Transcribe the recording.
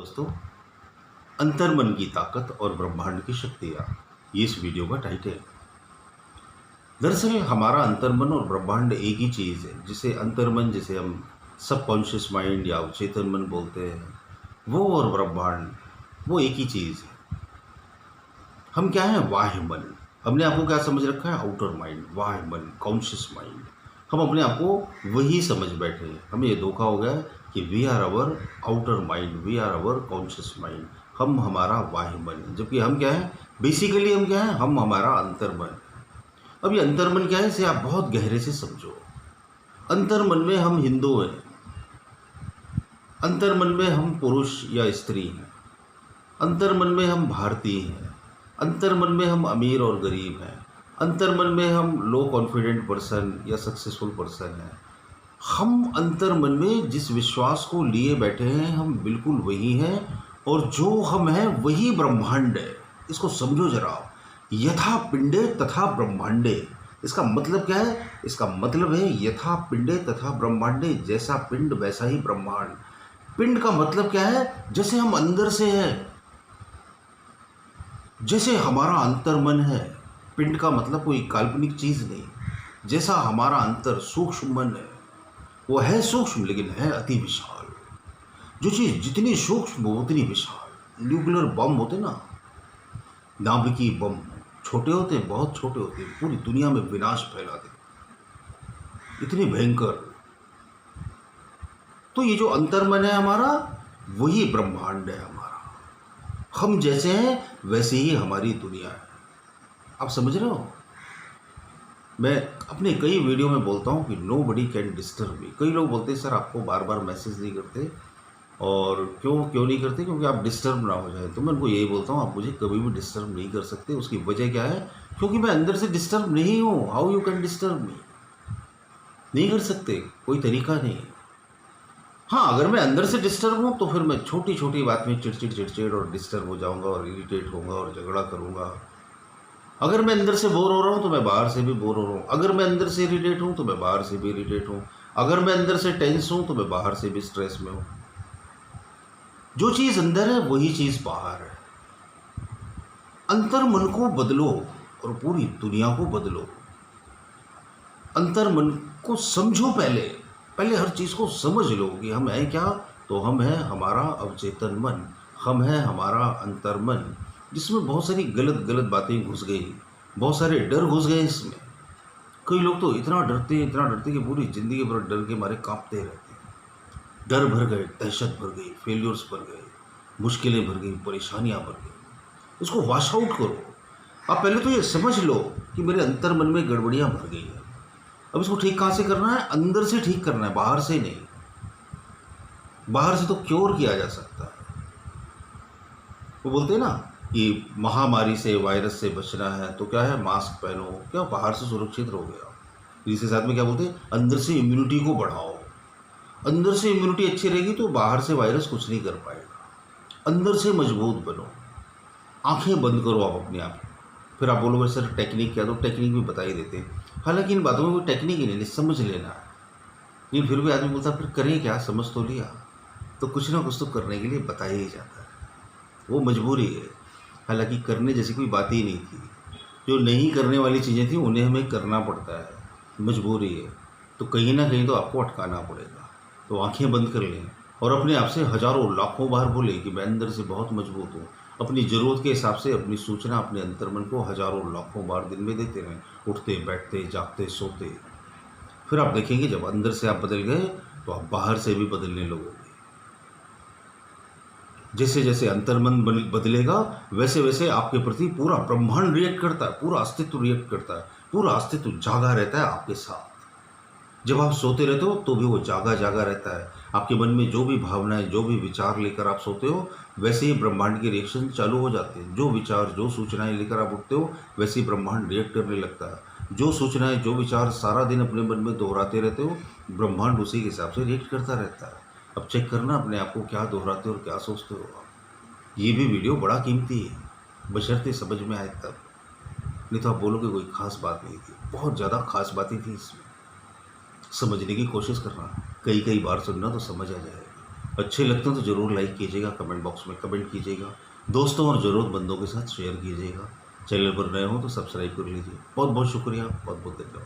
दोस्तों, अंतर्मन की ताकत और ब्रह्मांड की शक्तियाँ, ये इस वीडियो का टाइटल। दरअसल हमारा अंतर्मन और ब्रह्मांड एक ही चीज़ है। जिसे अंतर्मन, जिसे हम सबकॉन्शियस माइंड या अवचेतन मन बोलते हैं, वो और ब्रह्मांड वो एक ही चीज़ है। हम क्या है? वाह्य मन। हमने आपको क्या समझ रखा है? आउटर माइंड, वाह्य मन, कॉन्शियस माइंड। हम अपने आप को वही समझ बैठे हैं। हमें ये धोखा हो गया है कि we are our outer mind, we are our conscious mind. हम हमारा वाह्य मन है, जबकि हम क्या है? बेसिकली हम क्या है? हम हमारा अंतर्मन। अब ये अंतर्मन क्या है, इसे आप बहुत गहरे से समझो। अंतर्मन में हम हिंदू हैं, अंतर्मन में हम पुरुष या स्त्री हैं, अंतर्मन में हम भारतीय हैं, अंतर्मन में हम अमीर और गरीब हैं, अंतर्मन में हम लो कॉन्फिडेंट पर्सन या सक्सेसफुल पर्सन हैं। हम अंतर्मन में जिस विश्वास को लिए बैठे हैं, हम बिल्कुल वही हैं, और जो हम हैं वही ब्रह्मांड है। इसको समझो जरा। यथा पिंडे तथा ब्रह्मांडे। इसका मतलब क्या है? इसका मतलब है यथा पिंडे तथा ब्रह्मांडे। जैसा पिंड वैसा ही ब्रह्मांड। पिंड का मतलब क्या है? जैसे हम अंदर से हैं, जैसे हमारा अंतर्मन है। पिंड का मतलब कोई काल्पनिक चीज नहीं। जैसा हमारा अंतर सूक्ष्म मन है, वो है सूक्ष्म लेकिन है अति विशाल। जो चीज जितनी सूक्ष्म हो उतनी विशाल। न्यूक्लियर बम होते ना, नाभिकीय बम, छोटे होते हैं, बहुत छोटे होते हैं, पूरी दुनिया में विनाश फैला देते, इतनी भयंकर। तो ये जो अंतर्मन है हमारा, वही ब्रह्मांड है हमारा। हम जैसे हैं वैसे ही हमारी दुनिया है। आप समझ रहे हो? मैं अपने कई वीडियो में बोलता हूँ कि nobody can disturb me. कई लोग बोलते हैं सर आपको बार बार मैसेज नहीं करते, और क्यों नहीं करते? क्योंकि आप डिस्टर्ब ना हो जाए। तो मैं उनको यही बोलता हूँ, आप मुझे कभी भी डिस्टर्ब नहीं कर सकते। उसकी वजह क्या है? क्योंकि मैं अंदर से डिस्टर्ब नहीं हूँ। हाउ यू कैन डिस्टर्ब मी? नहीं कर सकते, कोई तरीका नहीं। हाँ, अगर मैं अंदर से डिस्टर्ब हूँ तो फिर मैं छोटी छोटी बात में चिड़चिड़ और डिस्टर्ब हो जाऊँगा और इरिटेट होऊंगा और झगड़ा करूँगा। अगर मैं अंदर से बोर हो रहा हूँ तो मैं बाहर से भी बोर हो रहा हूँ। अगर मैं अंदर से इरिटेट हूँ तो मैं बाहर से भी इरिटेट हूँ। अगर मैं अंदर से टेंस हूँ तो मैं बाहर से भी स्ट्रेस में हूँ। जो चीज़ अंदर है वही चीज़ बाहर है। अंतर्मन को बदलो और पूरी दुनिया को बदलो। अंतर्मन को समझो। पहले हर चीज़ को समझ लो कि हम हैं क्या। तो हम हैं हमारा अवचेतन मन, हम हैं हमारा अंतर्मन, जिसमें बहुत सारी गलत गलत बातें घुस गई, बहुत सारे डर घुस गए इसमें। कई लोग तो इतना डरते हैं कि पूरी ज़िंदगी भर डर के मारे कांपते रहते हैं। डर भर गए, दहशत भर गई, फेलियर्स भर गए, मुश्किलें भर गई, परेशानियां भर गई। इसको वॉश आउट करो। आप पहले तो ये समझ लो कि मेरे अंतर्मन में गड़बड़ियां भर गई हैं। अब इसको ठीक कहाँ से करना है? अंदर से ठीक करना है, बाहर से नहीं। बाहर से तो क्योर किया जा सकता है। वो बोलते हैं ना कि महामारी से, वायरस से बचना है तो क्या है? मास्क पहनो। क्या बाहर से सुरक्षित रहोगे आप? इसके साथ में क्या बोलते हैं? अंदर से इम्यूनिटी को बढ़ाओ। अंदर से इम्यूनिटी अच्छी रहेगी तो बाहर से वायरस कुछ नहीं कर पाएगा। अंदर से मजबूत बनो। आंखें बंद करो आप अपने आप। फिर आप बोलोगे सर टेक्निक क्या? तो टेक्निक भी बता ही देते हैं। हालांकि इन बातों में कोई टेक्निक ही नहीं, समझ लेना है। लेकिन फिर भी आदमी बोलता फिर करें क्या? समझ तो लिया। तो कुछ ना कुछ तो करने के लिए बताया ही जाता है, वो मजबूरी है। हालांकि करने जैसी कोई बात ही नहीं थी। जो नहीं करने वाली चीज़ें थी उन्हें हमें करना पड़ता है, मजबूरी है। तो कहीं ना कहीं तो आपको अटकाना पड़ेगा। तो आंखें बंद कर लें और अपने आप से हजारों लाखों बार बोले कि मैं अंदर से बहुत मजबूत हूँ। अपनी ज़रूरत के हिसाब से अपनी सूचना अपने अंतर्मन को हजारों लाखों बार दिन में देते रहें, उठते बैठते जागते सोते। फिर आप देखेंगे जब अंदर से आप बदल गए तो आप बाहर से भी बदलने लगोगे। जैसे जैसे अंतर्मन बदलेगा वैसे वैसे आपके प्रति पूरा ब्रह्मांड रिएक्ट करता है, पूरा अस्तित्व रिएक्ट करता है, पूरा अस्तित्व जागा रहता है आपके साथ। जब आप सोते रहते हो तो भी वो जागा जागा रहता है। आपके मन में जो भी भावनाएं, जो भी विचार लेकर आप सोते हो, वैसे ही ब्रह्मांड के रिएक्शन चालू हो जाते हैं। जो विचार, जो सूचनाएं लेकर आप उठते हो, वैसे ही ब्रह्मांड रिएक्ट करने लगता है। जो सूचनाएं, जो विचार सारा दिन अपने मन में दोहराते रहते हो, ब्रह्मांड उसी के हिसाब से रिएक्ट करता रहता है। अब चेक करना अपने आप को, क्या दोहराते हो और क्या सोचते हो आप। ये भी वीडियो बड़ा कीमती है, बशर्ते समझ में आए तब। नहीं तो आप बोलोगे कोई खास बात नहीं थी। बहुत ज़्यादा खास बातें थी इसमें। समझने की कोशिश करना, कई बार सुनना तो समझ आ जाएगा। अच्छे लगते हैं तो ज़रूर लाइक कीजिएगा, कमेंट बॉक्स में कमेंट कीजिएगा, दोस्तों और ज़रूरतमंदों के साथ शेयर कीजिएगा। चैनल पर नए हो तो सब्सक्राइब कर लीजिए। बहुत बहुत शुक्रिया, बहुत बहुत धन्यवाद।